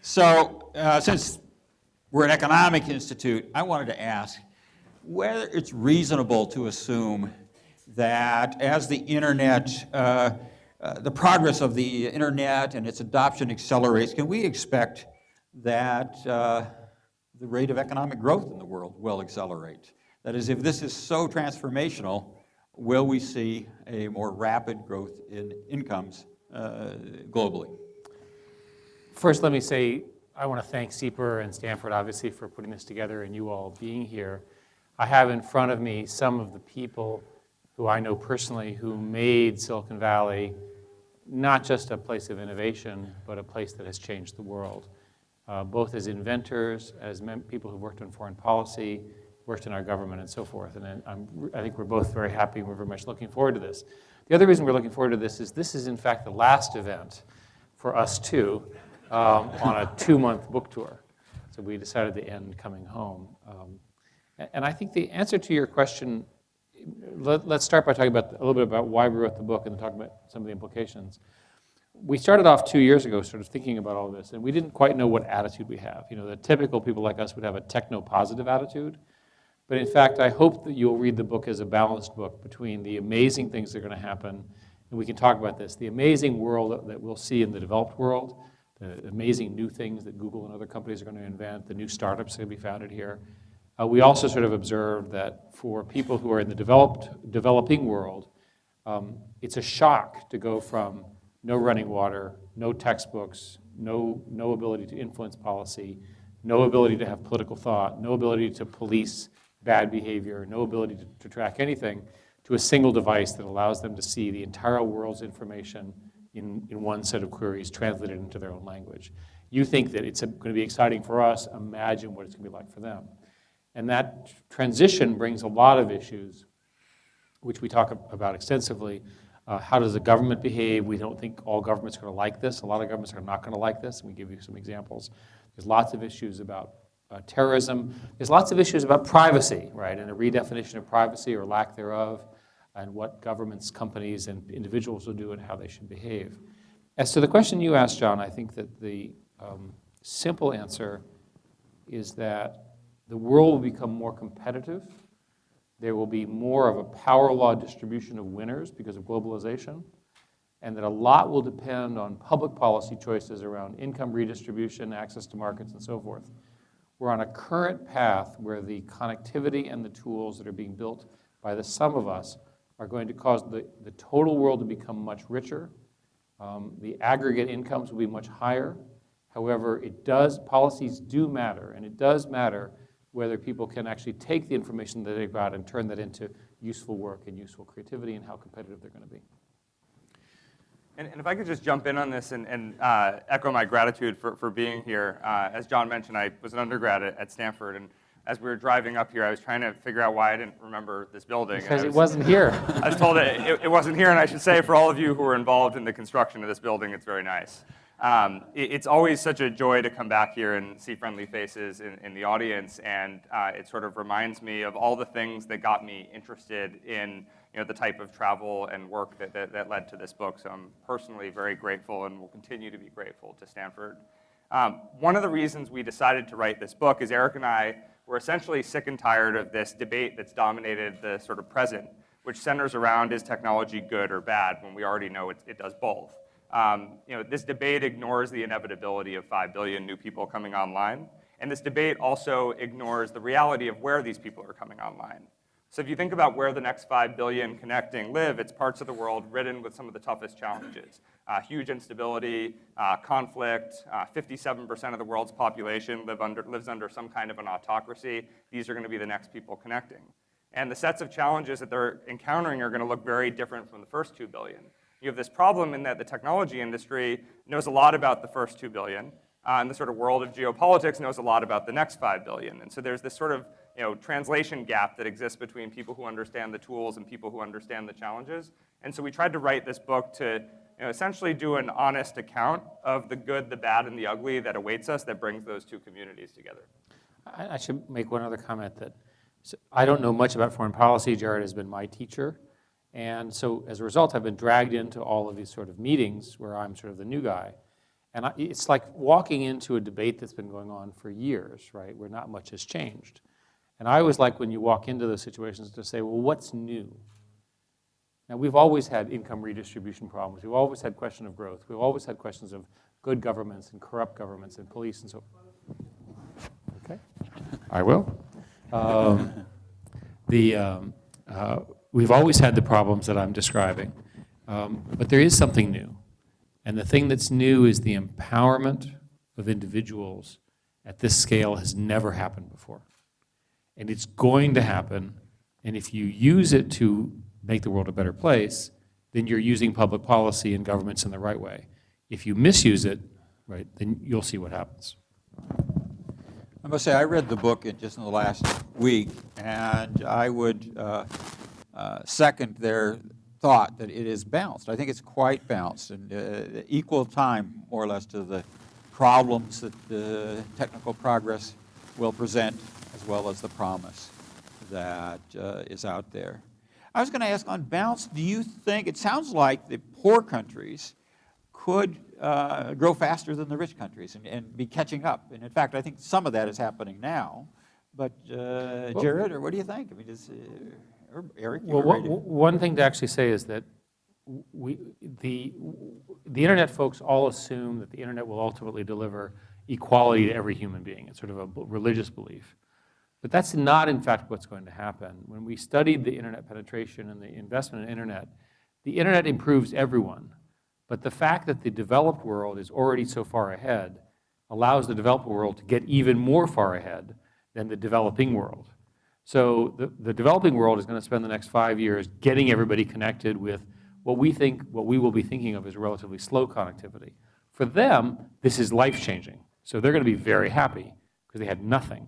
So since we're an economic institute, I wanted to ask whether it's reasonable to assume that as the internet, the progress of the internet and its adoption accelerates, can we expect that the rate of economic growth in the world will accelerate? That is, if this is so transformational, will we see a more rapid growth in incomes globally? First, let me say I want to thank SIEPR and Stanford, obviously, for putting this together and you all being here. I have in front of me some of the people who I know personally who made Silicon Valley not just a place of innovation, but a place that has changed the world, both as inventors, as people who worked on foreign policy, worked in our government, and so forth. And I think we're both very happy and we're very much looking forward to this. The other reason we're looking forward to this is in fact the last event for us too on a 2-month book tour. So we decided to end coming home. And I think the answer to your question, let's start by talking about a little bit about why we wrote the book and then talk about some of the implications. We started off 2 years ago sort of thinking about all this, and we didn't quite know what attitude we have. You know, the typical people like us would have a techno-positive attitude. But in fact, I hope that you'll read the book as a balanced book between the amazing things that are going to happen, and we can talk about this, the amazing world that we'll see in the developed world, the amazing new things that Google and other companies are going to invent, the new startups that are going to be founded here. We also sort of observed that for people who are in the developing world, it's a shock to go from no running water, no textbooks, no ability to influence policy, no ability to have political thought, no ability to police bad behavior, no ability to track anything, to a single device that allows them to see the entire world's information in one set of queries translated into their own language. You think that it's going to be exciting for us, imagine what it's going to be like for them. And that transition brings a lot of issues, which we talk about extensively. How does the government behave? We don't think all governments are going to like this. A lot of governments are not going to like this, and we give you some examples. There's lots of issues about terrorism. There's lots of issues about privacy, right, and a redefinition of privacy or lack thereof, and what governments, companies, and individuals will do and how they should behave. As to the question you asked, John, I think that the simple answer is that the world will become more competitive. There will be more of a power law distribution of winners because of globalization, and that a lot will depend on public policy choices around income redistribution, access to markets, and so forth. We're on a current path where the connectivity and the tools that are being built by the sum of us are going to cause the total world to become much richer. The aggregate incomes will be much higher. However, policies do matter, and it does matter whether people can actually take the information that they've got and turn that into useful work and useful creativity and how competitive they're going to be. And if I could just jump in on this and echo my gratitude for being here. As John mentioned, I was an undergrad at Stanford, and as we were driving up here, I was trying to figure out why I didn't remember this building. Because it wasn't here. I was told it wasn't here, and I should say for all of you who were involved in the construction of this building, it's very nice. It's always such a joy to come back here and see friendly faces in the audience, and it sort of reminds me of all the things that got me interested in the type of travel and work that led to this book. So I'm personally very grateful and will continue to be grateful to Stanford. One of the reasons we decided to write this book is Eric and I were essentially sick and tired of this debate that's dominated the sort of present, which centers around is technology good or bad when we already know it does both. This debate ignores the inevitability of 5 billion new people coming online, and this debate also ignores the reality of where these people are coming online. So if you think about where the next 5 billion connecting live, it's parts of the world ridden with some of the toughest challenges. Huge instability, conflict, 57% of the world's population lives under some kind of an autocracy. These are going to be the next people connecting. And the sets of challenges that they're encountering are going to look very different from the first 2 billion. You have this problem in that the technology industry knows a lot about the first 2 billion, and the sort of world of geopolitics knows a lot about the next 5 billion. And so there's this sort of translation gap that exists between people who understand the tools and people who understand the challenges. And so we tried to write this book to essentially do an honest account of the good, the bad, and the ugly that awaits us that brings those two communities together. I should make one other comment that I don't know much about foreign policy. Jared has been my teacher. And so as a result, I've been dragged into all of these sort of meetings where I'm sort of the new guy. And it's like walking into a debate that's been going on for years, right, where not much has changed. And I always like when you walk into those situations to say, well, what's new? Now, we've always had income redistribution problems. We've always had question of growth. We've always had questions of good governments and corrupt governments and police and so forth. Okay, I will. We've always had the problems that I'm describing, but there is something new. And the thing that's new is the empowerment of individuals at this scale has never happened before. And it's going to happen, and if you use it to make the world a better place, then you're using public policy and governments in the right way. If you misuse it, right, then you'll see what happens. I must say, I read the book just in the last week, and I would second their thought that it is balanced. I think it's quite balanced and equal time, more or less, to the problems that the technical progress will present, as well as the promise that is out there. I was going to ask, on balance, do you think, it sounds like the poor countries could grow faster than the rich countries and be catching up. And in fact, I think some of that is happening now. But Jared, or what do you think? I mean, or Eric? Well, one thing to actually say is that the internet folks all assume that the internet will ultimately deliver equality to every human being. It's sort of a religious belief. But that's not, in fact, what's going to happen. When we studied the internet penetration and the investment in the internet improves everyone. But the fact that the developed world is already so far ahead allows the developed world to get even more far ahead than the developing world. So the developing world is going to spend the next 5 years getting everybody connected with what we will be thinking of as relatively slow connectivity. For them, this is life-changing. So they're going to be very happy because they had nothing.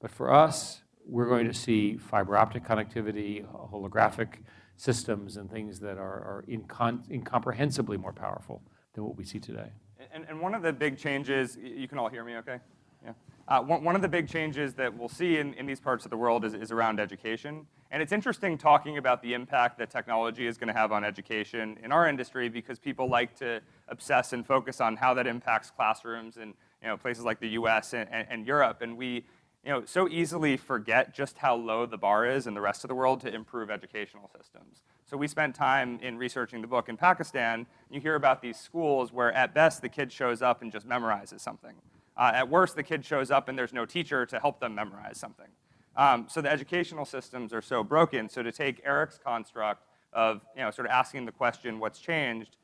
But for us, we're going to see fiber optic connectivity, holographic systems, and things that are incomprehensibly more powerful than what we see today. And one of the big changes, you can all hear me okay? Yeah. One of the big changes that we'll see in these parts of the world is around education. And it's interesting talking about the impact that technology is going to have on education in our industry, because people like to obsess and focus on how that impacts classrooms in places like the US and Europe. And we so easily forget just how low the bar is in the rest of the world to improve educational systems. So we spent time in researching the book in Pakistan. You hear about these schools where at best the kid shows up and just memorizes something. At worst, the kid shows up and there's no teacher to help them memorize something. So the educational systems are so broken. So to take Eric's construct of sort of asking the question, what's changed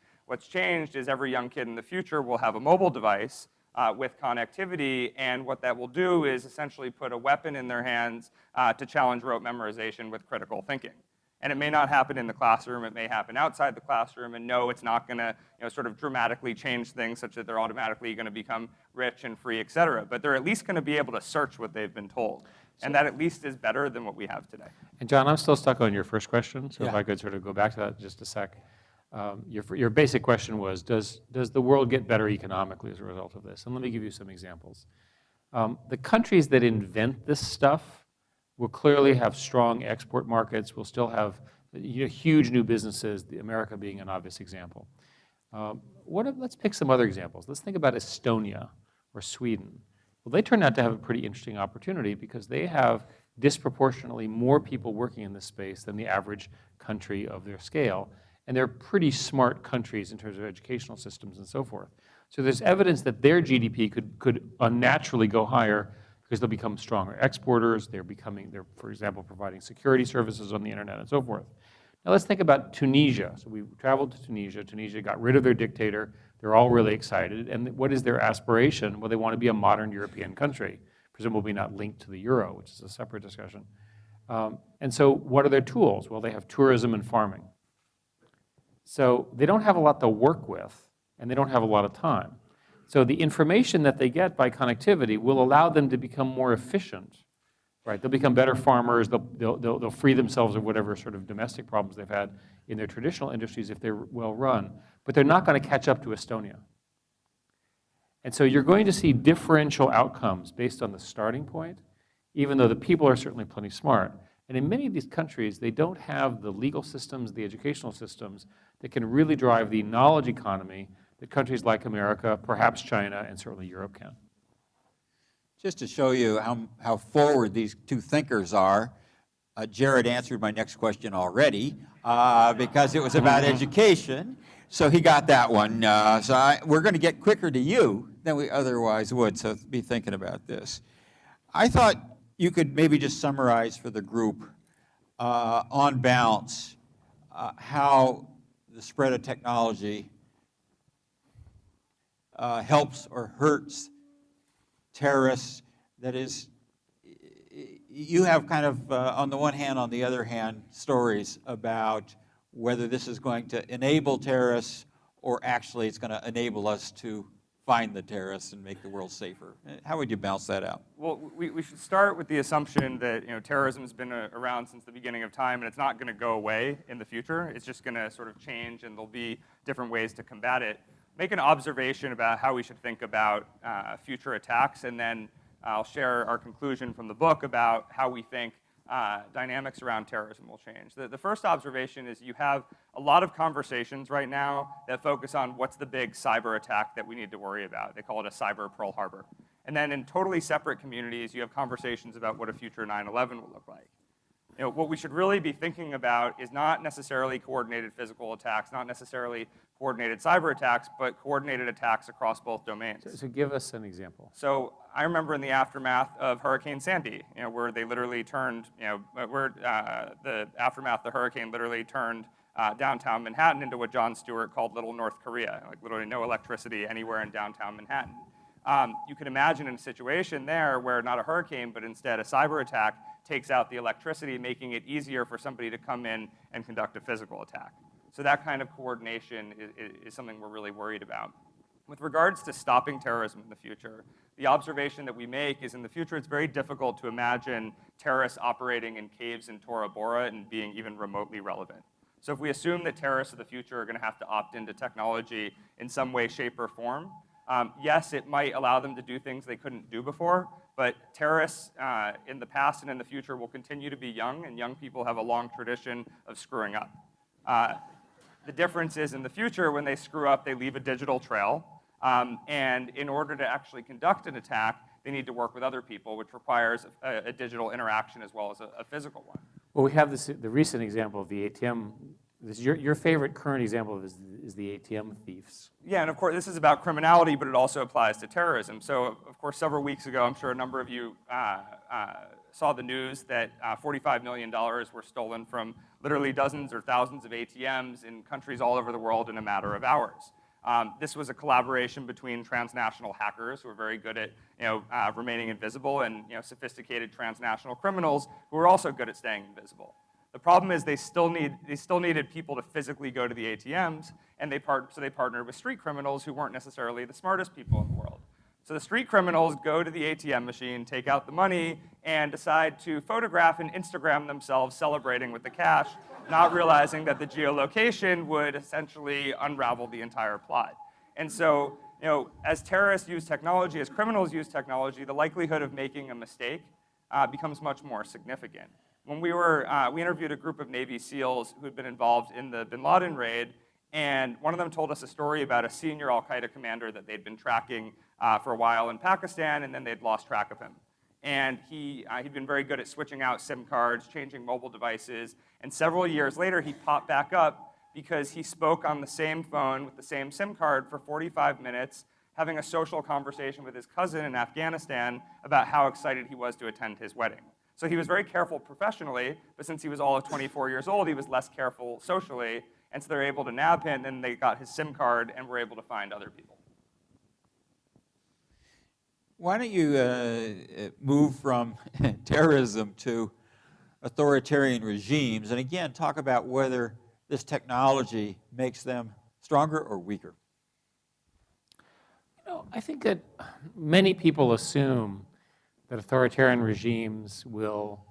is every young kid in the future will have a mobile device with connectivity, and what that will do is essentially put a weapon in their hands to challenge rote memorization with critical thinking. And it may not happen in the classroom, it may happen outside the classroom, and no, it's not gonna sort of dramatically change things such that they're automatically gonna become rich and free, et cetera. But they're at least gonna be able to search what they've been told. And that at least is better than what we have today. And John, I'm still stuck on your first question, so Yeah. if I could sort of go back to that just a sec. Your basic question was, does the world get better economically as a result of this? And let me give you some examples. The countries that invent this stuff will clearly have strong export markets, will still have huge new businesses, America being an obvious example. Let's pick some other examples. Let's think about Estonia or Sweden. Well, they turned out to have a pretty interesting opportunity because they have disproportionately more people working in this space than the average country of their scale. And they're pretty smart countries in terms of educational systems and so forth. So there's evidence that their GDP could unnaturally go higher because they'll become stronger exporters. They're, for example, providing security services on the internet and so forth. Now let's think about Tunisia. So we traveled to Tunisia. Tunisia got rid of their dictator. They're all really excited. And what is their aspiration? Well, they want to be a modern European country, presumably not linked to the euro, which is a separate discussion. And so what are their tools? Well, they have tourism and farming. So they don't have a lot to work with, and they don't have a lot of time. So the information that they get by connectivity will allow them to become more efficient, right? They'll become better farmers. They'll free themselves of whatever sort of domestic problems they've had in their traditional industries if they're well run. But they're not going to catch up to Estonia. And so you're going to see differential outcomes based on the starting point, even though the people are certainly plenty smart. And in many of these countries, they don't have the legal systems, the educational systems that can really drive the knowledge economy that countries like America, perhaps China, and certainly Europe can. Just to show you how forward these two thinkers are, Jared answered my next question already because it was about education. So he got that one. We're going to get quicker to you than we otherwise would, so be thinking about this. I thought you could maybe just summarize for the group on balance how the spread of technology helps or hurts terrorists. That is, you have kind of, on the one hand, on the other hand, stories about whether this is going to enable terrorists or actually it's going to enable us to find the terrorists and make the world safer. How would you balance that out? Well, we should start with the assumption that terrorism has been around since the beginning of time, and it's not going to go away in the future. It's just going to sort of change, and there'll be different ways to combat it. Make an observation about how we should think about future attacks, and then I'll share our conclusion from the book about how we think dynamics around terrorism will change. The first observation is you have a lot of conversations right now that focus on what's the big cyber attack that we need to worry about. They call it a cyber Pearl Harbor. And then in totally separate communities, you have conversations about what a future 9/11 will look like. What we should really be thinking about is not necessarily coordinated physical attacks, not necessarily coordinated cyber attacks, but coordinated attacks across both domains. So give us an example. So I remember in the aftermath of Hurricane Sandy, where they literally turned, the aftermath of the hurricane literally turned downtown Manhattan into what Jon Stewart called Little North Korea, like literally no electricity anywhere in downtown Manhattan. You can imagine in a situation there where not a hurricane, but instead a cyber attack takes out the electricity, making it easier for somebody to come in and conduct a physical attack. So that kind of coordination is something we're really worried about. With regards to stopping terrorism in the future, the observation that we make is in the future it's very difficult to imagine terrorists operating in caves in Tora Bora and being even remotely relevant. So if we assume that terrorists of the future are going to have to opt into technology in some way, shape, or form, yes, it might allow them to do things they couldn't do before, but terrorists in the past and in the future will continue to be young, and young people have a long tradition of screwing up. The difference is in the future, when they screw up, they leave a digital trail, and in order to actually conduct an attack, they need to work with other people, which requires a digital interaction as well as a physical one. Well, we have the recent example of the ATM. Your favorite current example of is the ATM thieves. Yeah, and of course, this is about criminality, but it also applies to terrorism. So, of course, several weeks ago, I'm sure a number of you saw the news that $45 million were stolen from literally dozens or thousands of ATMs in countries all over the world in a matter of hours. This was a collaboration between transnational hackers who are very good at remaining invisible and sophisticated transnational criminals who are also good at staying invisible. The problem is they still needed people to physically go to the ATMs, and so they partnered with street criminals who weren't necessarily the smartest people in the world. So the street criminals go to the ATM machine, take out the money, and decide to photograph and Instagram themselves celebrating with the cash, not realizing that the geolocation would essentially unravel the entire plot. And so, as terrorists use technology, as criminals use technology, the likelihood of making a mistake becomes much more significant. When we interviewed a group of Navy SEALs who had been involved in the bin Laden raid, and one of them told us a story about a senior al-Qaeda commander that they'd been tracking for a while in Pakistan, and then they'd lost track of him. And he'd been very good at switching out SIM cards, changing mobile devices, and several years later, he popped back up because he spoke on the same phone with the same SIM card for 45 minutes, having a social conversation with his cousin in Afghanistan about how excited he was to attend his wedding. So he was very careful professionally, but since he was all of 24 years old, he was less careful socially, and so they were able to nab him, and they got his SIM card and were able to find other people. Why don't you move from terrorism to authoritarian regimes, and again, talk about whether this technology makes them stronger or weaker? I think that many people assume that authoritarian regimes will,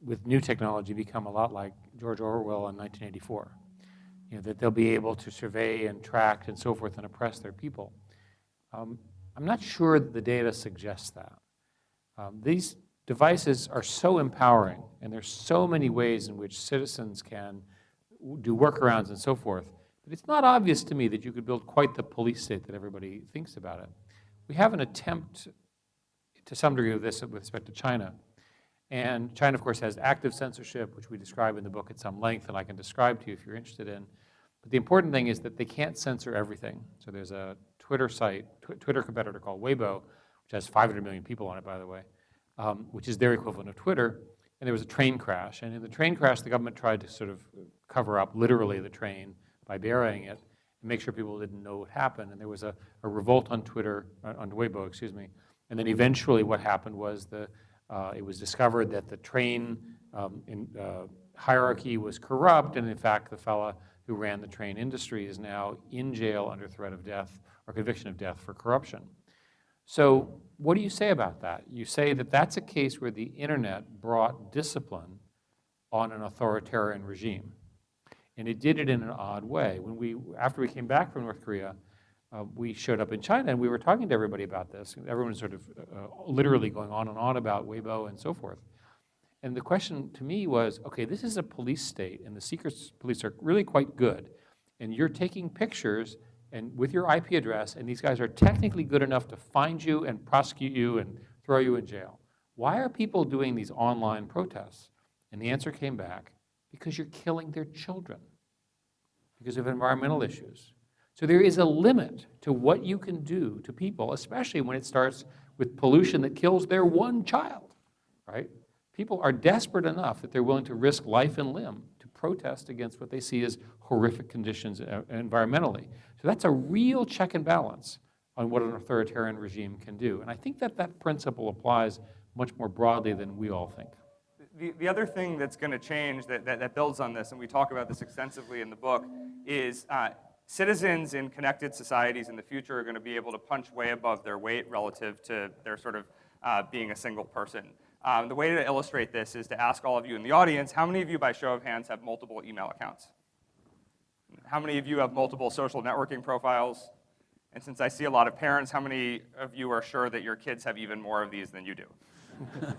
with new technology, become a lot like George Orwell in 1984. That they'll be able to survey and track and so forth and oppress their people. I'm not sure that the data suggests that. These devices are so empowering, and there's so many ways in which citizens can do workarounds and so forth, But it's not obvious to me that you could build quite the police state that everybody thinks about it. We have an attempt to some degree of this with respect to China. And China, of course, has active censorship, which we describe in the book at some length, and I can describe to you if you're interested in. But the important thing is that they can't censor everything. So there's a Twitter site, Twitter competitor called Weibo, which has 500 million people on it, by the way, which is their equivalent of Twitter. And there was a train crash. And in the train crash, the government tried to sort of cover up literally the train by burying it and make sure people didn't know what happened. And there was a revolt on Twitter, on Weibo, excuse me. And then eventually what happened was it was discovered that the train hierarchy was corrupt, and in fact, the fellow who ran the train industry is now in jail under threat of death or conviction of death for corruption. So what do you say about that? You say that that's a case where the internet brought discipline on an authoritarian regime. And it did it in an odd way. After we came back from North Korea, we showed up in China and we were talking to everybody about this. Everyone was sort of literally going on and on about Weibo and so forth. And the question to me was, okay, this is a police state and the secret police are really quite good. And you're taking pictures and with your IP address, and these guys are technically good enough to find you and prosecute you and throw you in jail. Why are people doing these online protests? And the answer came back, because you're killing their children, because of environmental issues. So there is a limit to what you can do to people, especially when it starts with pollution that kills their one child, right? People are desperate enough that they're willing to risk life and limb to protest against what they see as horrific conditions environmentally. So that's a real check and balance on what an authoritarian regime can do. And I think that that principle applies much more broadly than we all think. The other thing that's going to change that builds on this, and we talk about this extensively in the book, is citizens in connected societies in the future are going to be able to punch way above their weight relative to their sort of being a single person. The way to illustrate this is to ask all of you in the audience, how many of you, by show of hands, have multiple email accounts? How many of you have multiple social networking profiles? And since I see a lot of parents, how many of you are sure that your kids have even more of these than you do?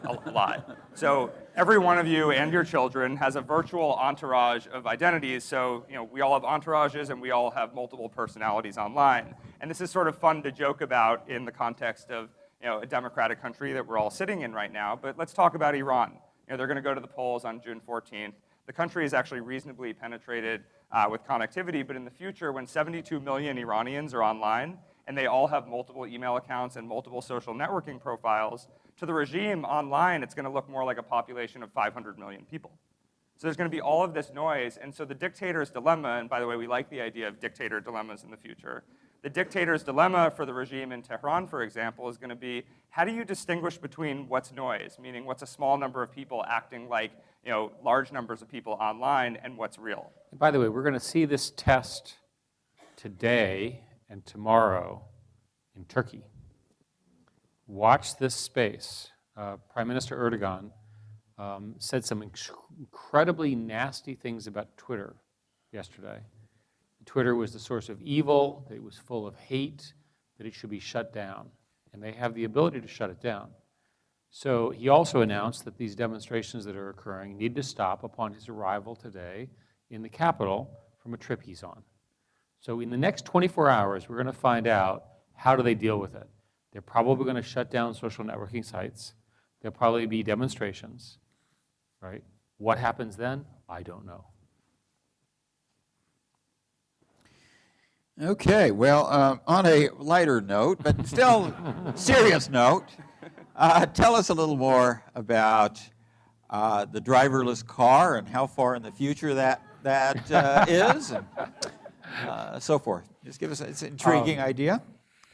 A lot. So every one of you and your children has a virtual entourage of identities. So we all have entourages and we all have multiple personalities online. And this is sort of fun to joke about in the context of a democratic country that we're all sitting in right now. But let's talk about Iran. They're going to go to the polls on June 14th. The country is actually reasonably penetrated with connectivity, but in the future, when 72 million Iranians are online and they all have multiple email accounts and multiple social networking profiles, to the regime online, it's going to look more like a population of 500 million people. So there's going to be all of this noise, and so the dictator's dilemma, and by the way, we like the idea of dictator dilemmas in the future, the dictator's dilemma for the regime in Tehran, for example, is going to be, how do you distinguish between what's noise, meaning what's a small number of people acting like large numbers of people online, and what's real? And by the way, we're going to see this test today and tomorrow in Turkey. Watch this space. Prime Minister Erdogan said some incredibly nasty things about Twitter yesterday. Twitter was the source of evil, that it was full of hate, that it should be shut down. And they have the ability to shut it down. So he also announced that these demonstrations that are occurring need to stop upon his arrival today in the capital from a trip he's on. So in the next 24 hours, we're going to find out how do they deal with it. They're probably going to shut down social networking sites. There'll probably be demonstrations, right? What happens then? I don't know. Okay, well, on a lighter note, but still serious note, tell us a little more about the driverless car and how far in the future that is, and so forth. Just give us it's an intriguing idea.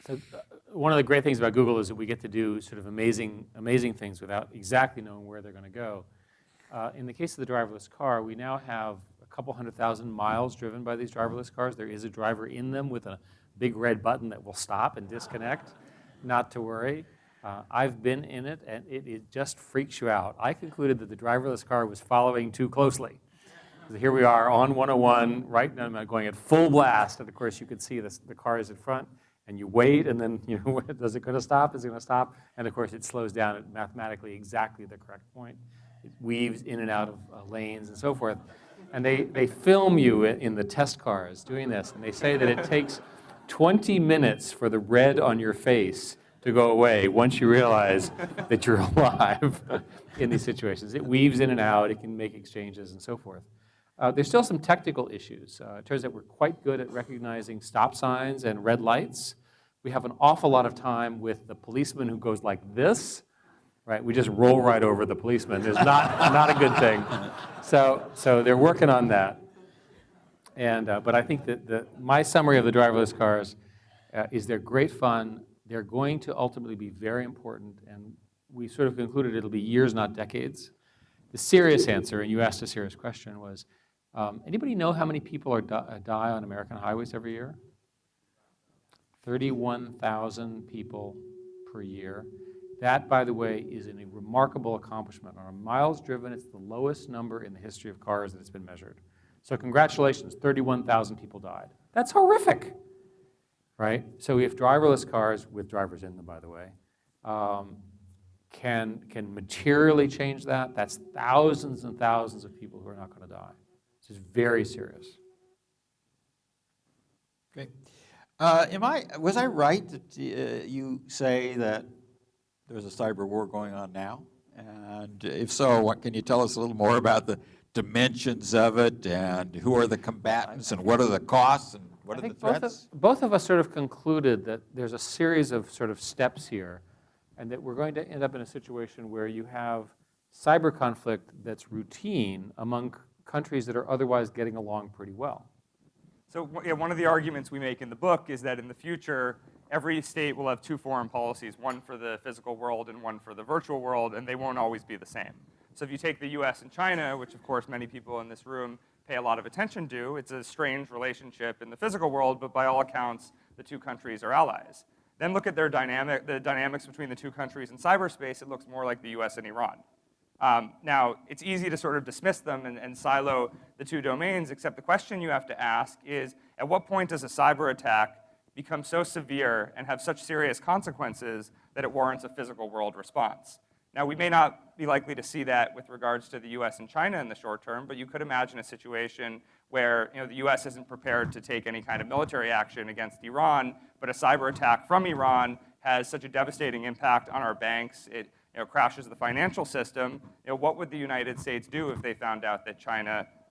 So one of the great things about Google is that we get to do sort of amazing things without exactly knowing where they're going to go. In the case of the driverless car, we now have a couple 100,000 miles driven by these driverless cars. There is a driver in them with a big red button that will stop and disconnect. Not to worry. I've been in it, and it just freaks you out. I concluded that the driverless car was following too closely. So here we are on 101, right now I'm going at full blast, and of course you can see the car is in front, and you wait, and then is it going to stop? Is it going to stop? And of course it slows down at mathematically exactly the correct point. It weaves in and out of lanes and so forth. And they film you in the test cars doing this, and they say that it takes 20 minutes for the red on your face to go away once you realize that you're alive in these situations. It weaves in and out, it can make exchanges and so forth. There's still some technical issues. It turns out we're quite good at recognizing stop signs and red lights. We have an awful lot of time with the policeman who goes like this, right? We just roll right over the policeman. It's not a good thing. So they're working on that. And, but I think that my summary of the driverless cars is they're great fun. They're going to ultimately be very important, and we sort of concluded it'll be years, not decades. The serious answer, and you asked a serious question, was anybody know how many people die on American highways every year? 31,000 people per year. That, by the way, is a remarkable accomplishment. On miles driven, it's the lowest number in the history of cars that has been measured. So congratulations, 31,000 people died. That's horrific, right? So if driverless cars, with drivers in them, by the way, can materially change that, that's thousands and thousands of people who are not going to die. This is very serious. Great. Was I right that you say that there's a cyber war going on now? And if so, what can you tell us a little more about the dimensions of it, and who are the combatants, and what are the costs, and what are the threats? Both of us sort of concluded that there's a series of sort of steps here, and that we're going to end up in a situation where you have cyber conflict that's routine among countries that are otherwise getting along pretty well. So yeah, one of the arguments we make in the book is that in the future, every state will have two foreign policies, one for the physical world and one for the virtual world, and they won't always be the same. So if you take the US and China, which of course many people in this room pay a lot of attention to, it's a strange relationship in the physical world, but by all accounts, the two countries are allies. Then look at the dynamics between the two countries in cyberspace, it looks more like the US and Iran. Now, it's easy to sort of dismiss them and silo the two domains, except the question you have to ask is, at what point does a cyber attack become so severe and have such serious consequences that it warrants a physical world response? Now, we may not be likely to see that with regards to the US and China in the short term, but you could imagine a situation where the US isn't prepared to take any kind of military action against Iran, but a cyber attack from Iran has such a devastating impact on our banks, it crashes the financial system. What would the United States do if they found out that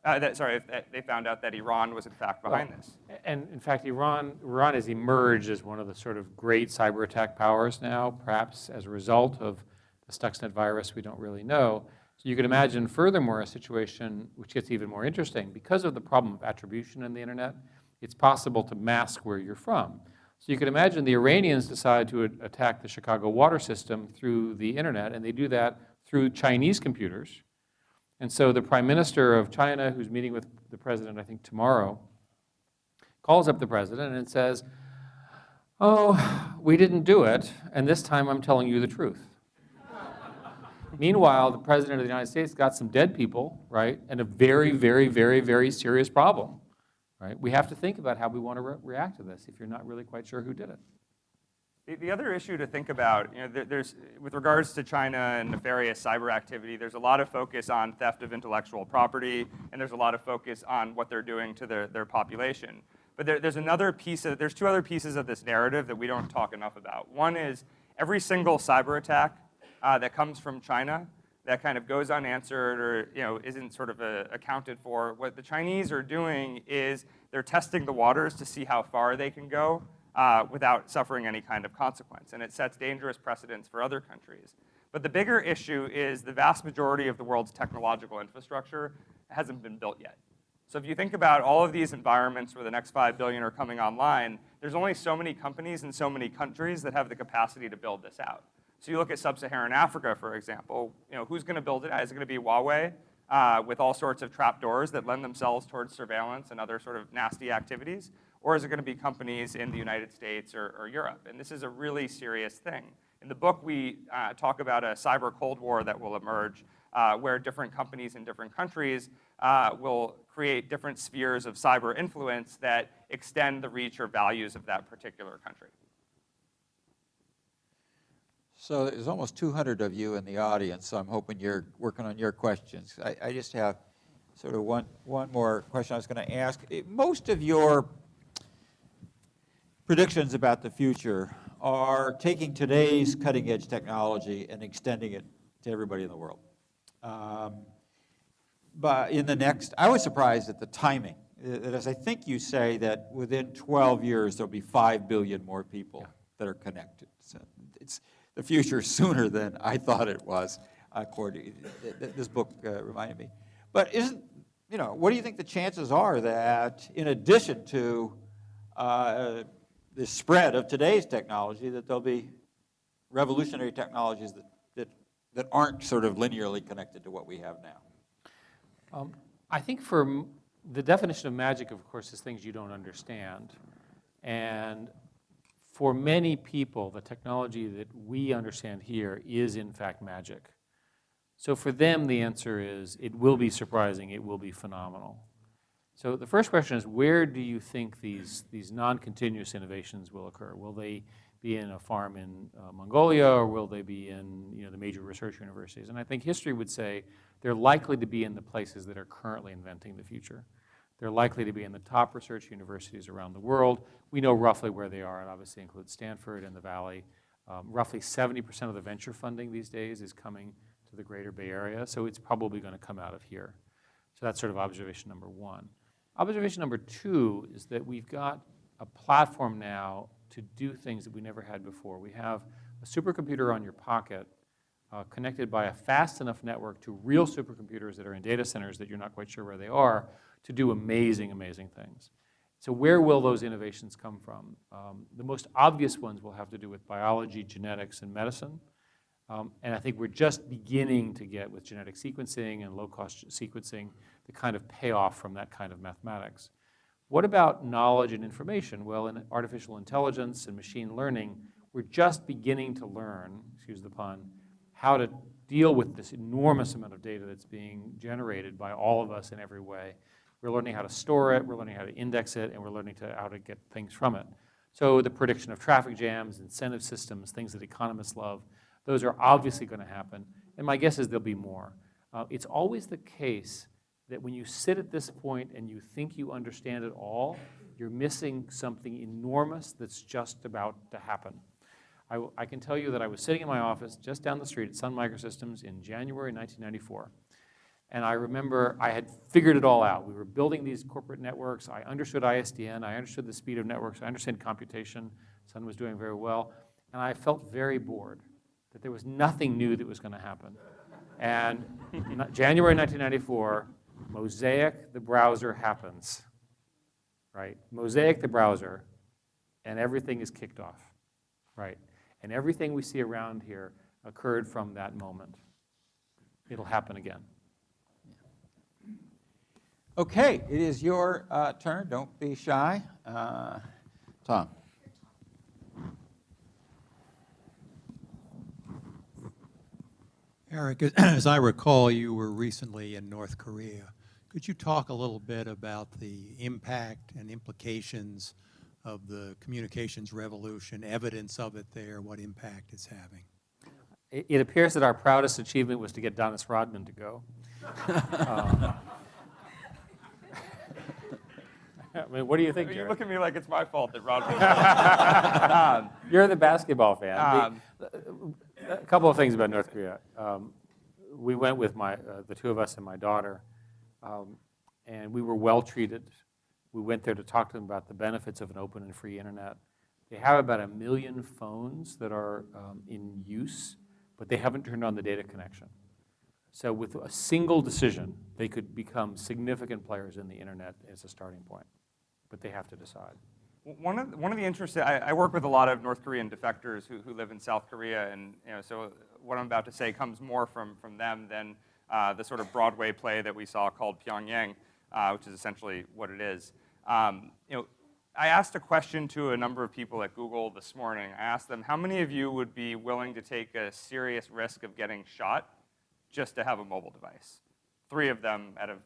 if they found out that Iran was in fact behind this? And in fact, Iran has emerged as one of the sort of great cyber attack powers now, perhaps as a result of the Stuxnet virus, we don't really know. So you can imagine, furthermore, a situation which gets even more interesting. Because of the problem of attribution in the internet, it's possible to mask where you're from. So you can imagine the Iranians decide to attack the Chicago water system through the internet, and they do that through Chinese computers. And so the Prime Minister of China, who's meeting with the president, I think, tomorrow, calls up the president and says, "Oh, we didn't do it, and this time I'm telling you the truth." Meanwhile, the President of the United States got some dead people, right, and a very, very, very, very serious problem, right? We have to think about how we want to react to this if you're not really quite sure who did it. The other issue to think about, there's, with regards to China and nefarious cyber activity, there's a lot of focus on theft of intellectual property, and there's a lot of focus on what they're doing to their population. But there's two other pieces of this narrative that we don't talk enough about. One is every single cyber attack that comes from China that kind of goes unanswered or isn't sort of accounted for. What the Chinese are doing is they're testing the waters to see how far they can go without suffering any kind of consequence, and it sets dangerous precedents for other countries. But the bigger issue is the vast majority of the world's technological infrastructure hasn't been built yet. So if you think about all of these environments where the next 5 billion are coming online, there's only so many companies and so many countries that have the capacity to build this out. So you look at sub-Saharan Africa, for example, who's going to build it? Is it going to be Huawei with all sorts of trapdoors that lend themselves towards surveillance and other sort of nasty activities? Or is it going to be companies in the United States or Europe? And this is a really serious thing. In the book, we talk about a cyber Cold War that will emerge where different companies in different countries will create different spheres of cyber influence that extend the reach or values of that particular country. So there's almost 200 of you in the audience, so I'm hoping you're working on your questions. I just have sort of one more question I was going to ask. Most of your predictions about the future are taking today's cutting-edge technology and extending it to everybody in the world. But in the next, I was surprised at the timing. That as I think you say that within 12 years there'll be 5 billion more people that are connected. So it's the future sooner than I thought it was, according this book reminded me. But what do you think the chances are that in addition to the spread of today's technology, that there'll be revolutionary technologies that aren't sort of linearly connected to what we have now? I think for the definition of magic, of course, is things you don't understand. And for many people, the technology that we understand here is in fact magic. So for them, the answer is it will be surprising, it will be phenomenal. So the first question is, where do you think these non-continuous innovations will occur? Will they be in a farm in Mongolia, or will they be in the major research universities? And I think history would say they're likely to be in the places that are currently inventing the future. They're likely to be in the top research universities around the world. We know roughly where they are. It obviously includes Stanford and the Valley. Roughly 70% of the venture funding these days is coming to the greater Bay Area, so it's probably going to come out of here. So that's sort of observation number one. Observation number two is that we've got a platform now to do things that we never had before. We have a supercomputer on your pocket connected by a fast enough network to real supercomputers that are in data centers that you're not quite sure where they are to do amazing, amazing things. So where will those innovations come from? The most obvious ones will have to do with biology, genetics, and medicine. And I think we're just beginning to get, with genetic sequencing and low-cost sequencing, the kind of payoff from that kind of mathematics. What about knowledge and information? Well, in artificial intelligence and machine learning, we're just beginning to learn, excuse the pun, how to deal with this enormous amount of data that's being generated by all of us in every way. We're learning how to store it, we're learning how to index it, and we're learning how to get things from it. So the prediction of traffic jams, incentive systems, things that economists love, those are obviously going to happen, and my guess is there'll be more. It's always the case that when you sit at this point and you think you understand it all, you're missing something enormous that's just about to happen. I can tell you that I was sitting in my office just down the street at Sun Microsystems in January 1994. And I remember I had figured it all out. We were building these corporate networks. I understood ISDN. I understood the speed of networks. I understood computation. Sun was doing very well. And I felt very bored that there was nothing new that was going to happen. And in January 1994, Mosaic, the browser, happens, right? Mosaic, the browser, and everything is kicked off, right? And everything we see around here occurred from that moment. It'll happen again. Okay, it is your turn. Don't be shy. Tom. Eric, as I recall, you were recently in North Korea. Could you talk a little bit about the impact and implications of the communications revolution, evidence of it there, what impact it's having? It appears that our proudest achievement was to get Dennis Rodman to go. I mean, what do you think, You Jared? look at me like it's my fault that Rod. You're the basketball fan. A couple of things about North Korea. We went with the two of us and my daughter, and we were well treated. We went there to talk to them about the benefits of an open and free internet. They have about 1 million phones that are in use, but they haven't turned on the data connection. So with a single decision, they could become significant players in the internet as a starting point, but they have to decide. One of the interesting, I work with a lot of North Korean defectors who live in South Korea, and so what I'm about to say comes more from them than the sort of Broadway play that we saw called Pyongyang, which is essentially what it is. I asked a question to a number of people at Google this morning. I asked them, how many of you would be willing to take a serious risk of getting shot just to have a mobile device? 3 of them out of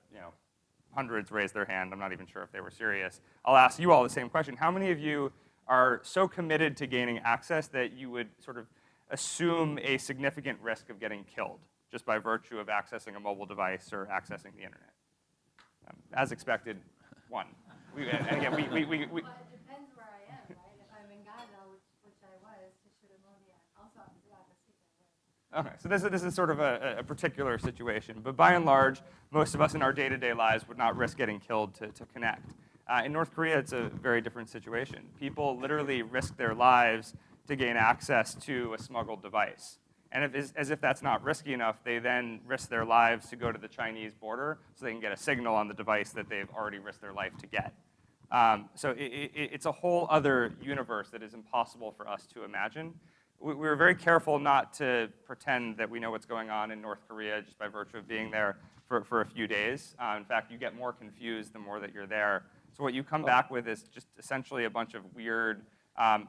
hundreds raised their hand. I'm not even sure if they were serious. I'll ask you all the same question. How many of you are so committed to gaining access that you would sort of assume a significant risk of getting killed just by virtue of accessing a mobile device or accessing the internet? As expected, won. And again, we Well, it depends where I am, right? If I'm in Gaza, which I was, to shoot ammonia, also I'm Gaza, Okay, so this is sort of a particular situation, but by and large, most of us in our day-to-day lives would not risk getting killed to connect. In North Korea, it's a very different situation. People literally risk their lives to gain access to a smuggled device. And as if that's not risky enough, they then risk their lives to go to the Chinese border so they can get a signal on the device that they've already risked their life to get. So it's a whole other universe that is impossible for us to imagine. We were very careful not to pretend that we know what's going on in North Korea just by virtue of being there for a few days. In fact, you get more confused the more that you're there. So what you come back with is just essentially a bunch of weird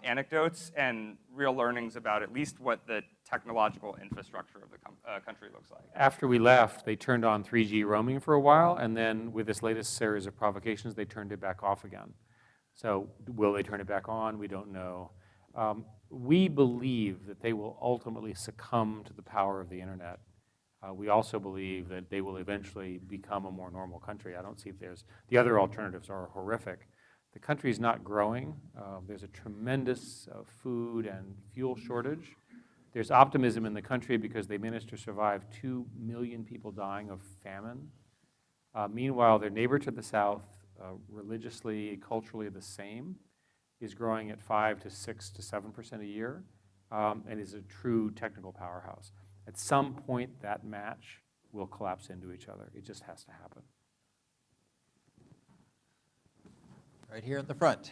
anecdotes and real learnings about at least what the technological infrastructure of the country looks like. After we left, they turned on 3G roaming for a while, and then with this latest series of provocations, they turned it back off again. So will they turn it back on? We don't know. We believe that they will ultimately succumb to the power of the internet. We also believe that they will eventually become a more normal country. I don't see if the other alternatives are horrific. The country is not growing. There's a tremendous food and fuel shortage. There's optimism in the country because they managed to survive 2 million people dying of famine. Meanwhile, their neighbor to the south, religiously, culturally the same, is growing at 5 to 6 to 7% a year, and is a true technical powerhouse. At some point, that match will collapse into each other. It just has to happen. Right here in the front.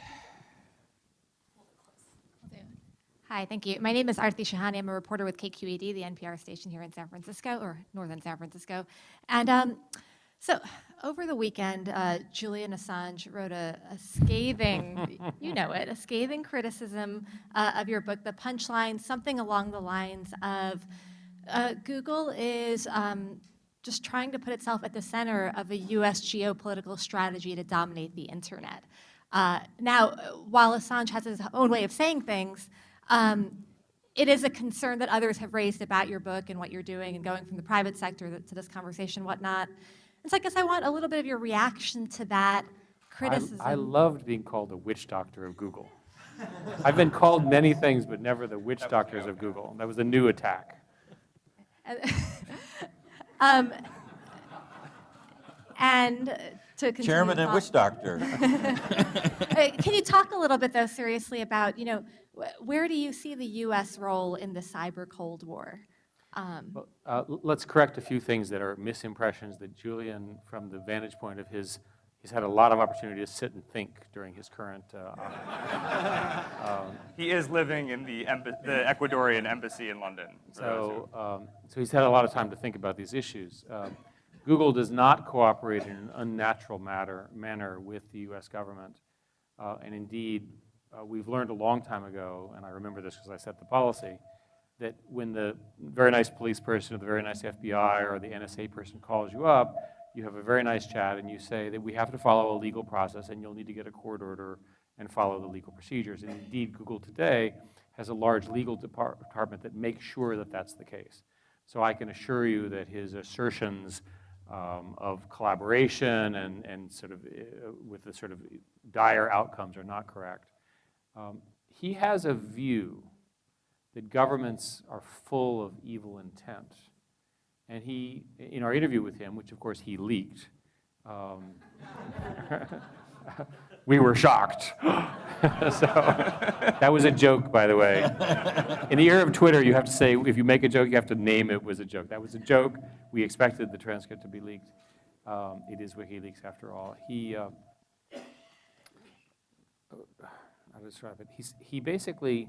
Hi, thank you. My name is Arti Shahani. I'm a reporter with KQED, the NPR station here in San Francisco, or northern San Francisco. And so over the weekend, Julian Assange wrote a scathing, you know it, a scathing criticism of your book, The Punchline, something along the lines of Google is just trying to put itself at the center of a US geopolitical strategy to dominate the internet. Now, while Assange has his own way of saying things, it is a concern that others have raised about your book and what you're doing and going from the private sector to this conversation and whatnot. And so I guess I want a little bit of your reaction to that criticism. I loved being called the witch doctor of Google. I've been called many things, but never the witch doctors of Google. That was a new attack. And to continue Chairman and on- witch doctor. Can you talk a little bit, though, seriously about, where do you see the U.S. role in the cyber Cold War? Let's correct a few things that are misimpressions that Julian, from the vantage point of he's had a lot of opportunity to sit and think during his current. He is living in the Ecuadorian embassy in London. So he's had a lot of time to think about these issues. Google does not cooperate in an unnatural manner with the U.S. government. And indeed, we've learned a long time ago, and I remember this because I set the policy, that when the very nice police person or the very nice FBI or the NSA person calls you up, you have a very nice chat and you say that we have to follow a legal process and you'll need to get a court order and follow the legal procedures. And indeed, Google today has a large legal department that makes sure that that's the case. So I can assure you that his assertions of collaboration and sort of with the sort of dire outcomes are not correct. He has a view that governments are full of evil intent. And he, in our interview with him, which of course he leaked, we were shocked. So that was a joke, by the way. In the era of Twitter, you have to say, if you make a joke, you have to name it was a joke. That was a joke. We expected the transcript to be leaked. It is WikiLeaks after all. How to describe it? He basically,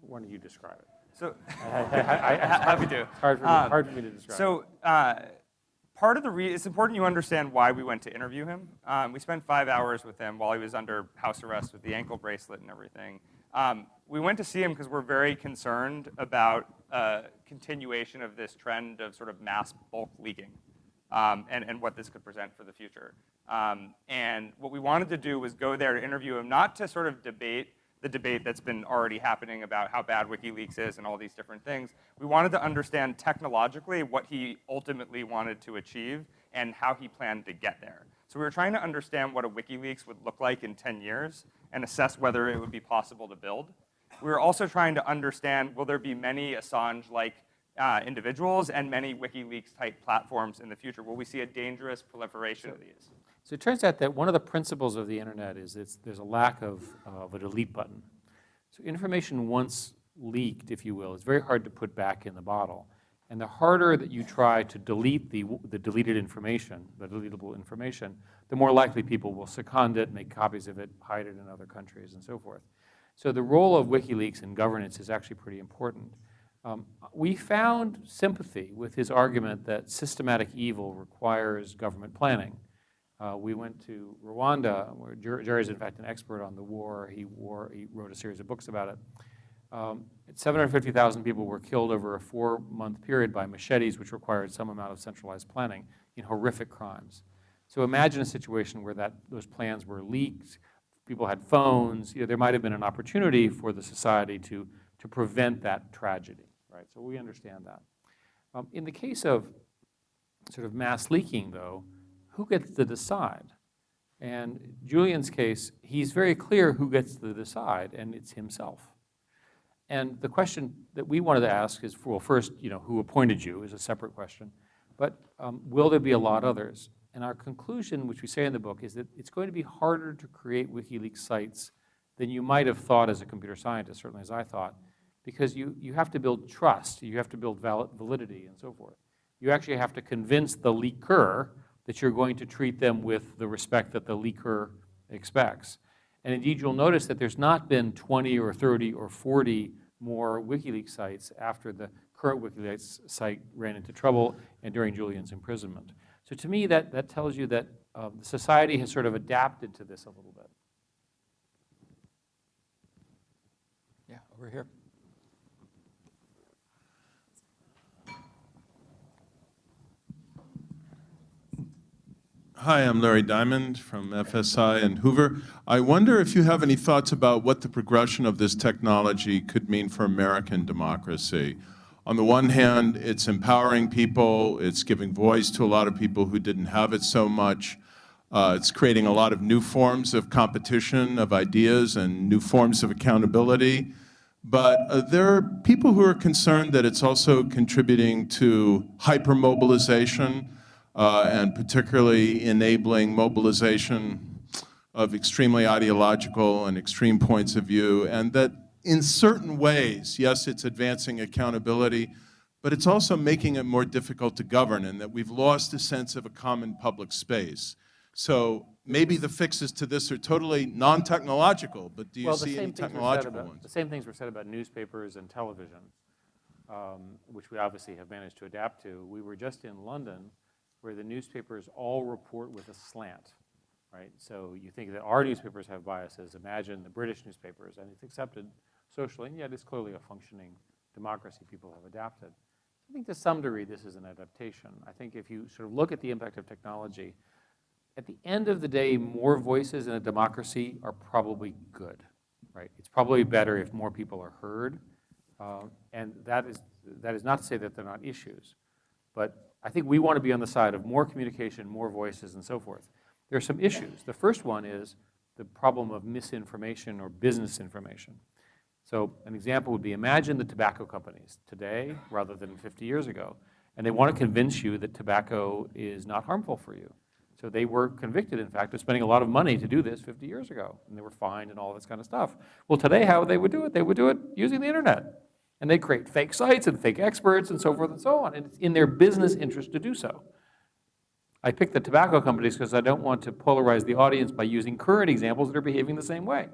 why don't you describe it? So, Happy to. It's hard for me to describe. So, part of the it's important you understand why we went to interview him. We spent 5 hours with him while he was under house arrest with the ankle bracelet and everything. We went to see him because we're very concerned about continuation of this trend of sort of mass bulk leaking and what this could present for the future. And what we wanted to do was go there to interview him, not to sort of debate the debate that's been already happening about how bad WikiLeaks is and all these different things. We wanted to understand technologically what he ultimately wanted to achieve and how he planned to get there. So we were trying to understand what a WikiLeaks would look like in 10 years and assess whether it would be possible to build. We were also trying to understand, will there be many Assange-like individuals and many WikiLeaks-type platforms in the future? Will we see a dangerous proliferation of these? So it turns out that one of the principles of the internet is there's a lack of a delete button. So information once leaked, if you will, is very hard to put back in the bottle. And the harder that you try to delete the deleted information, the deletable information, the more likely people will second it, make copies of it, hide it in other countries, and so forth. So the role of WikiLeaks in governance is actually pretty important. We found sympathy with his argument that systematic evil requires government planning. We went to Rwanda, where Jerry's in fact an expert on the war. He wrote a series of books about it. 750,000 people were killed over a 4-month period by machetes, which required some amount of centralized planning in horrific crimes. So imagine a situation where those plans were leaked, people had phones. There might have been an opportunity for the society to prevent that tragedy, right? So we understand that. In the case of sort of mass leaking, though, who gets to decide? And Julian's case, he's very clear who gets to decide, and it's himself. And the question that we wanted to ask is, well, first, who appointed you is a separate question, but will there be a lot others? And our conclusion, which we say in the book, is that it's going to be harder to create WikiLeaks sites than you might have thought as a computer scientist, certainly as I thought, because you have to build trust, you have to build validity, and so forth. You actually have to convince the leaker that you're going to treat them with the respect that the leaker expects. And indeed, you'll notice that there's not been 20 or 30 or 40 more WikiLeaks sites after the current WikiLeaks site ran into trouble and during Julian's imprisonment. So to me, that tells you that the society has sort of adapted to this a little bit. Yeah, over here. Hi, I'm Larry Diamond from FSI in Hoover. I wonder if you have any thoughts about what the progression of this technology could mean for American democracy. On the one hand, it's empowering people, it's giving voice to a lot of people who didn't have it so much. It's creating a lot of new forms of competition, of ideas, and new forms of accountability. But there are people who are concerned that it's also contributing to hypermobilization, and particularly enabling mobilization of extremely ideological and extreme points of view, and that in certain ways, yes, it's advancing accountability, but it's also making it more difficult to govern, and that we've lost a sense of a common public space. So maybe the fixes to this are totally non-technological, but do you see any technological ones? The same things were said about newspapers and television, which we obviously have managed to adapt to. We were just in London, where the newspapers all report with a slant, right? So you think that our newspapers have biases. Imagine the British newspapers, and it's accepted socially, and yet it's clearly a functioning democracy. People have adapted. I think to some degree this is an adaptation. I think if you sort of look at the impact of technology, at the end of the day, more voices in a democracy are probably good, right? It's probably better if more people are heard, and that is not to say that they're not issues, but I think we want to be on the side of more communication, more voices, and so forth. There are some issues. The first one is the problem of misinformation or business information. So an example would be, imagine the tobacco companies today rather than 50 years ago, and they want to convince you that tobacco is not harmful for you. So they were convicted, in fact, of spending a lot of money to do this 50 years ago, and they were fined and all this kind of stuff. Well, today, how they would do it? They would do it using the internet. And they create fake sites and fake experts and so forth and so on. And it's in their business interest to do so. I picked the tobacco companies because I don't want to polarize the audience by using current examples that are behaving the same way.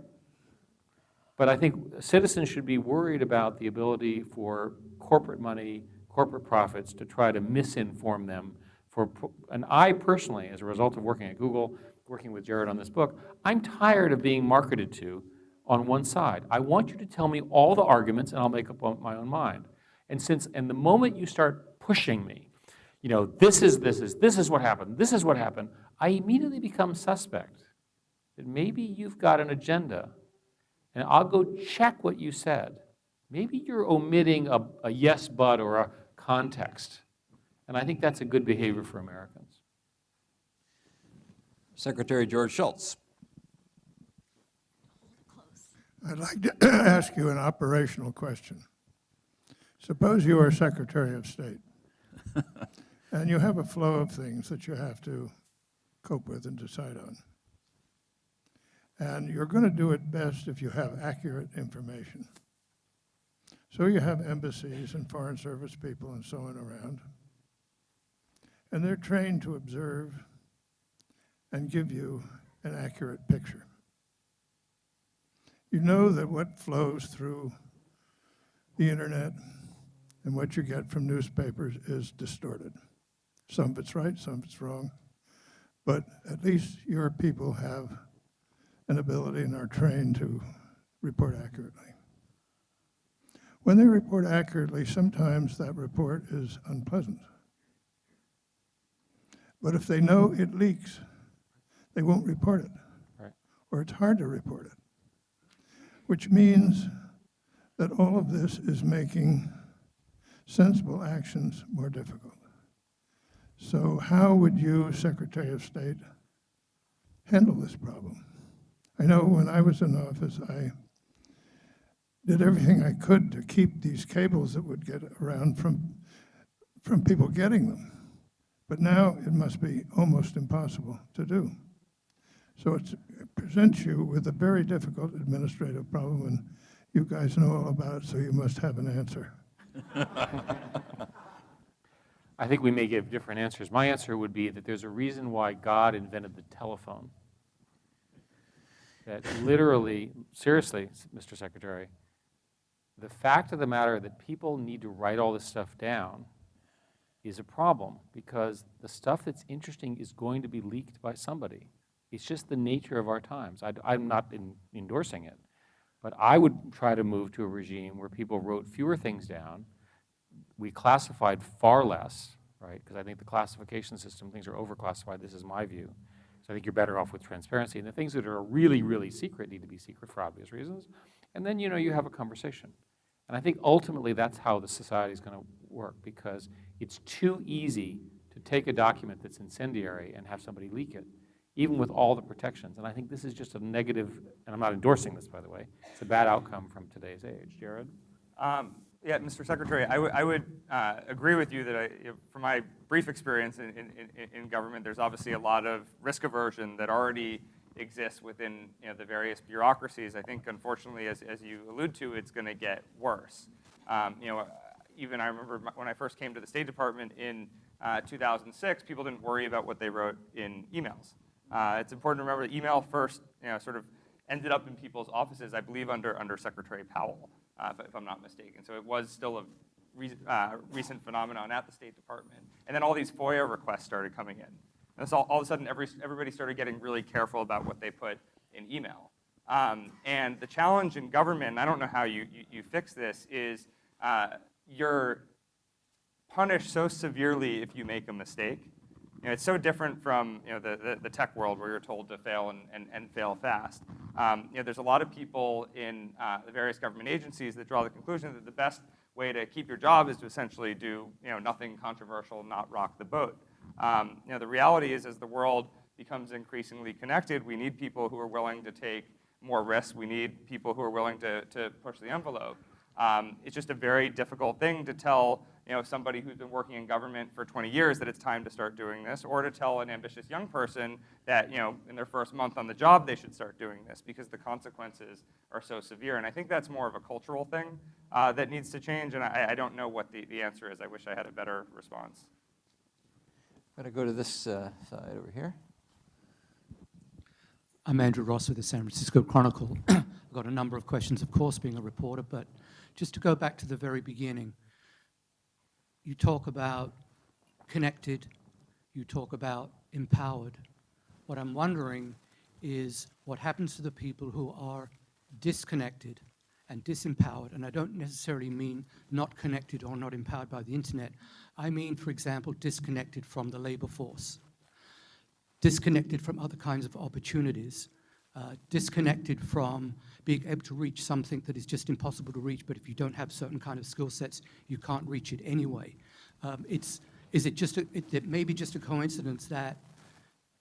But I think citizens should be worried about the ability for corporate money, corporate profits to try to misinform them. And I personally, as a result of working at Google, working with Jared on this book, I'm tired of being marketed to on one side. I want you to tell me all the arguments and I'll make up my own mind. And the moment you start pushing me, this is what happened, I immediately become suspect that maybe you've got an agenda, and I'll go check what you said. Maybe you're omitting a yes, but, or a context. And I think that's a good behavior for Americans. Secretary George Shultz. I'd like to ask you an operational question. Suppose you are Secretary of State, and you have a flow of things that you have to cope with and decide on. And you're going to do it best if you have accurate information. So you have embassies and foreign service people and so on around, and they're trained to observe and give you an accurate picture. You know that what flows through the internet and what you get from newspapers is distorted. Some of it's right, some of it's wrong, but at least your people have an ability and are trained to report accurately. When they report accurately, sometimes that report is unpleasant. But if they know it leaks, they won't report it, Right. or it's hard to report it, which means that all of this is making sensible actions more difficult. So how would you, Secretary of State, handle this problem? I know when I was in office, I did everything I could to keep these cables that would get around from people getting them. But now it must be almost impossible to do. So it presents you with a very difficult administrative problem, and you guys know all about it, so you must have an answer. I think we may give different answers. My answer would be that there's a reason why God invented the telephone. That literally, seriously, Mr. Secretary, the fact of the matter that people need to write all this stuff down is a problem, because the stuff that's interesting is going to be leaked by somebody. It's just the nature of our times. I'm not endorsing it, but I would try to move to a regime where people wrote fewer things down. We classified far less, right? Because I think the classification system, things are overclassified. This is my view. So I think you're better off with transparency. And the things that are really, really secret need to be secret for obvious reasons. And then, you have a conversation. And I think ultimately that's how the society is going to work, because it's too easy to take a document that's incendiary and have somebody leak it, even with all the protections. And I think this is just a negative, and I'm not endorsing this, by the way, it's a bad outcome from today's age. Jared? Yeah, Mr. Secretary, I would agree with you that from my brief experience in government, there's obviously a lot of risk aversion that already exists within the various bureaucracies. I think, unfortunately, as you allude to, it's going to get worse. Even I remember when I first came to the State Department in 2006, people didn't worry about what they wrote in emails. It's important to remember that email first, sort of ended up in people's offices, I believe, under Secretary Powell, if I'm not mistaken. So it was still a recent phenomenon at the State Department. And then all these FOIA requests started coming in. And so all of a sudden, everybody started getting really careful about what they put in email. And the challenge in government, and I don't know how you fix this, is you're punished so severely if you make a mistake. It's so different from the tech world where you're told to fail and fail fast. There's a lot of people in the various government agencies that draw the conclusion that the best way to keep your job is to essentially do nothing controversial, not rock the boat. The reality is, as the world becomes increasingly connected, we need people who are willing to take more risks. We need people who are willing to push the envelope. It's just a very difficult thing to tell somebody who's been working in government for 20 years that it's time to start doing this, or to tell an ambitious young person that in their first month on the job they should start doing this, because the consequences are so severe. And I think that's more of a cultural thing that needs to change, and I don't know what the answer is. I wish I had a better response. I'm going to go to this side over here. I'm Andrew Ross with the San Francisco Chronicle. I've got a number of questions, of course, being a reporter, but just to go back to the very beginning, you talk about connected, you talk about empowered. What I'm wondering is what happens to the people who are disconnected and disempowered, and I don't necessarily mean not connected or not empowered by the internet. I mean, for example, disconnected from the labor force, disconnected from other kinds of opportunities, disconnected from being able to reach something that is just impossible to reach, but if you don't have certain kind of skill sets, you can't reach it anyway. It may be just a coincidence that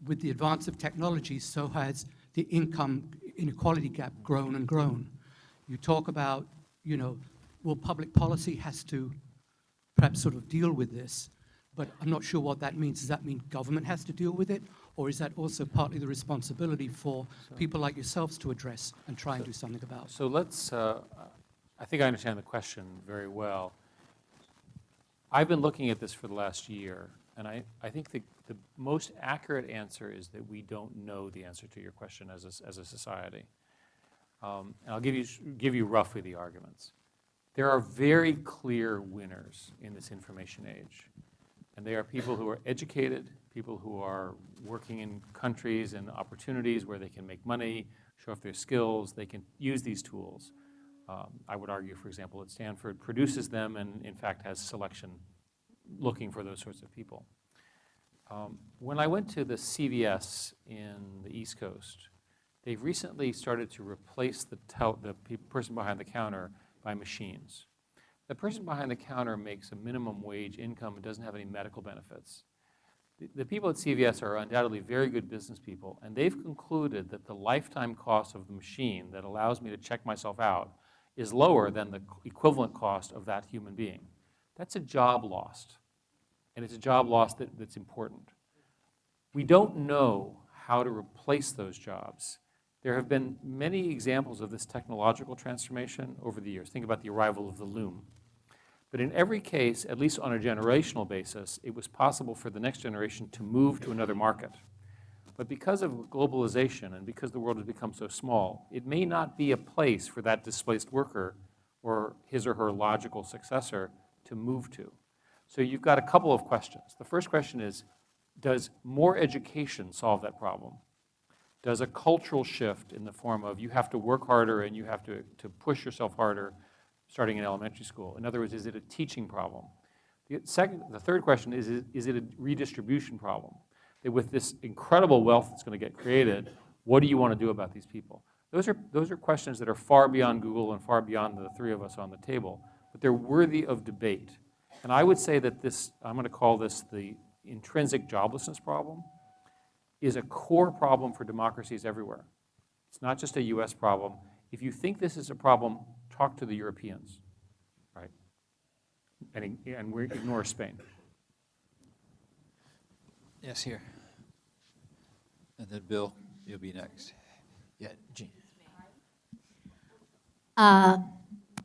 with the advance of technology, so has the income inequality gap grown and grown. You talk about, well, public policy has to perhaps sort of deal with this, but I'm not sure what that means. Does that mean government has to deal with it? Or is that also partly the responsibility for people like yourselves to address and try and do something about? So let's, I think I understand the question very well. I've been looking at this for the last year, and I think the most accurate answer is that we don't know the answer to your question as a society. And I'll give you roughly the arguments. There are very clear winners in this information age. And they are people who are educated, people who are working in countries and opportunities where they can make money, show off their skills, they can use these tools. I would argue, for example, that Stanford produces them and, in fact, has selection looking for those sorts of people. When I went to the CVS in the East Coast, they've recently started to replace the person behind the counter by machines. The person behind the counter makes a minimum wage income and doesn't have any medical benefits. The people at CVS are undoubtedly very good business people, and they've concluded that the lifetime cost of the machine that allows me to check myself out is lower than the equivalent cost of that human being. That's a job lost, and it's a job loss that's important. We don't know how to replace those jobs. There have been many examples of this technological transformation over the years. Think about the arrival of the loom. But in every case, at least on a generational basis, it was possible for the next generation to move to another market. But because of globalization and because the world has become so small, it may not be a place for that displaced worker or his or her logical successor to move to. So you've got a couple of questions. The first question is, does more education solve that problem? Does a cultural shift in the form of you have to work harder and you have to push yourself harder starting in elementary school? In other words, is it a teaching problem? The third question is it a redistribution problem? That with this incredible wealth that's going to get created, what do you want to do about these people? Those are questions that are far beyond Google and far beyond the three of us on the table, but they're worthy of debate. And I would say that this, I'm going to call this the intrinsic joblessness problem, is a core problem for democracies everywhere. It's not just a US problem. If you think this is a problem, talk to the Europeans, right? And we ignore Spain. Yes, here. And then Bill, you'll be next. Yeah, Jean.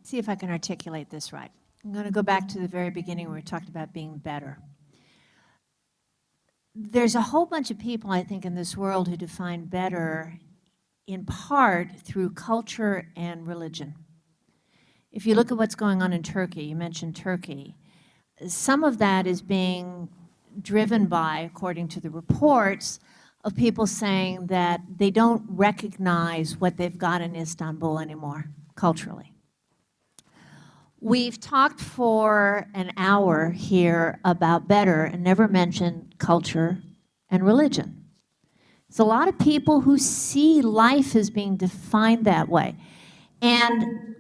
See if I can articulate this right. I'm going to go back to the very beginning where we talked about being better. There's a whole bunch of people, I think, in this world who define better in part through culture and religion. If you look at what's going on in Turkey, you mentioned Turkey, some of that is being driven by, according to the reports, of people saying that they don't recognize what they've got in Istanbul anymore, culturally. We've talked for an hour here about better and never mentioned culture and religion. There's a lot of people who see life as being defined that way. And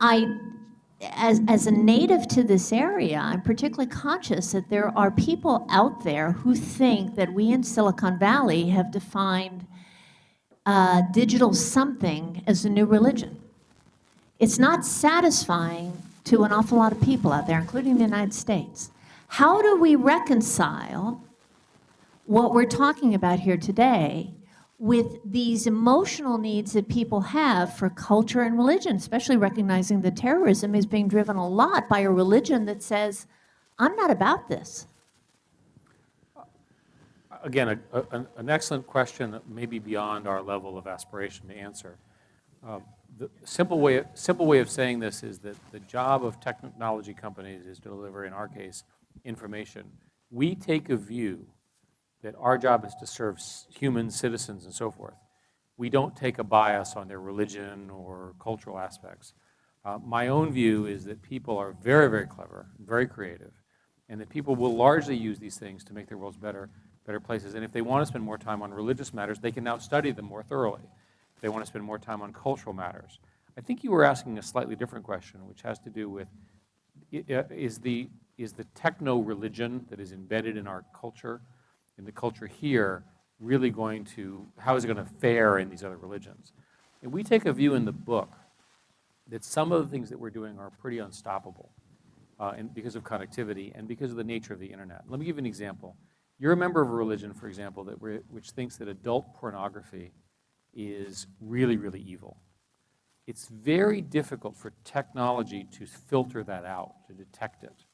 as a native to this area, I'm particularly conscious that there are people out there who think that we in Silicon Valley have defined digital something as the new religion. It's not satisfying to an awful lot of people out there, including the United States. How do we reconcile what we're talking about here today with these emotional needs that people have for culture and religion, especially recognizing that terrorism is being driven a lot by a religion that says, I'm not about this? Again, an excellent question, maybe beyond our level of aspiration to answer. The simple way of saying this is that the job of technology companies is to deliver, in our case, information. We take a view that our job is to serve human citizens and so forth. We don't take a bias on their religion or cultural aspects. My own view is that people are very, very clever, very creative, and that people will largely use these things to make their worlds better places. And if they want to spend more time on religious matters, they can now study them more thoroughly. If they want to spend more time on cultural matters. I think you were asking a slightly different question, which has to do with, is the techno-religion that is embedded in our culture, in the culture here, really going to, how is it going to fare in these other religions? And we take a view in the book that some of the things that we're doing are pretty unstoppable and because of connectivity and because of the nature of the internet. Let me give you an example. You're a member of a religion, for example, which thinks that adult pornography is really, really evil. It's very difficult for technology to filter that out, to detect it.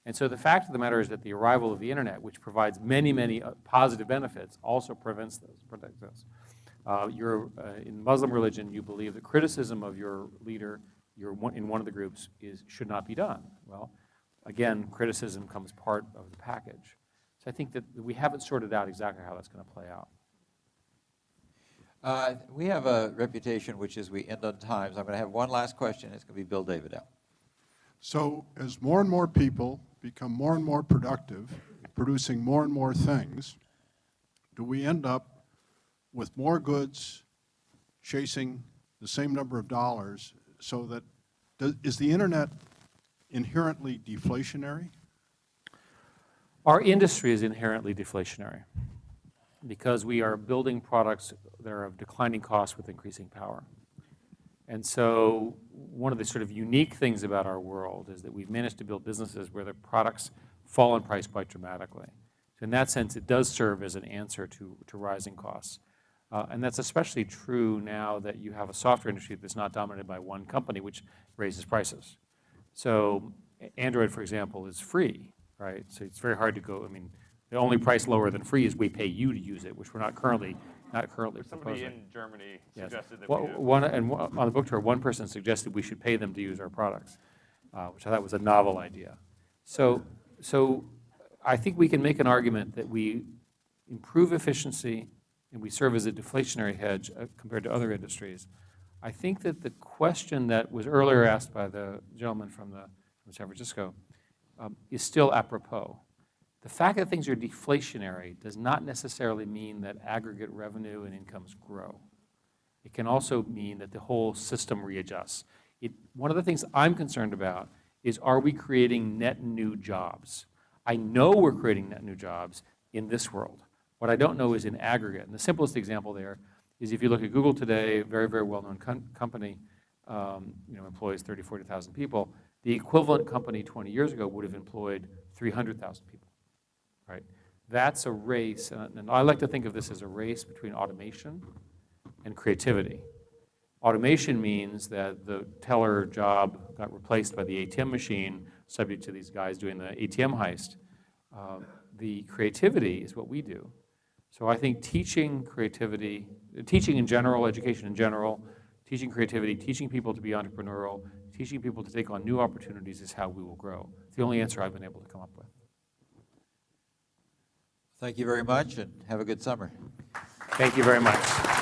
And so the fact of the matter is that the arrival of the internet, which provides many, many positive benefits, also protects this. In Muslim religion, you believe that criticism of your leader in one of the groups should not be done. Well, again, criticism comes part of the package. So I think that we haven't sorted out exactly how that's going to play out. We have a reputation, which is we end on time. So I'm going to have one last question. It's going to be Bill David now. So as more and more people become more and more productive, producing more and more things, do we end up with more goods chasing the same number of dollars, so that, is the internet inherently deflationary? Our industry is inherently deflationary because we are building products that are of declining cost with increasing power. And so one of the sort of unique things about our world is that we've managed to build businesses where the products fall in price quite dramatically. So in that sense, it does serve as an answer to rising costs. And that's especially true now that you have a software industry that's not dominated by one company, which raises prices. So Android, for example, is free, right? So it's very hard to go, I mean, the only price lower than free is we pay you to use it, which we're not currently Somebody proposing. in Germany Yes. suggested that Well, we do. on the book tour, one person suggested we should pay them to use our products, which I thought was a novel idea. So I think we can make an argument that we improve efficiency and we serve as a deflationary hedge compared to other industries. I think that the question that was earlier asked by the gentleman from San Francisco is still apropos. The fact that things are deflationary does not necessarily mean that aggregate revenue and incomes grow. It can also mean that the whole system readjusts. One of the things I'm concerned about is, are we creating net new jobs? I know we're creating net new jobs in this world. What I don't know is in aggregate. And the simplest example there is if you look at Google today, a very, very well-known company, employs 30, 40,000 people. The equivalent company 20 years ago would have employed 300,000 people. Right? That's a race, and I like to think of this as a race between automation and creativity. Automation means that the teller job got replaced by the ATM machine, subject to these guys doing the ATM heist. The creativity is what we do. So I think teaching creativity, teaching in general, education in general, teaching creativity, teaching people to be entrepreneurial, teaching people to take on new opportunities is how we will grow. It's the only answer I've been able to come up with. Thank you very much, and have a good summer. Thank you very much.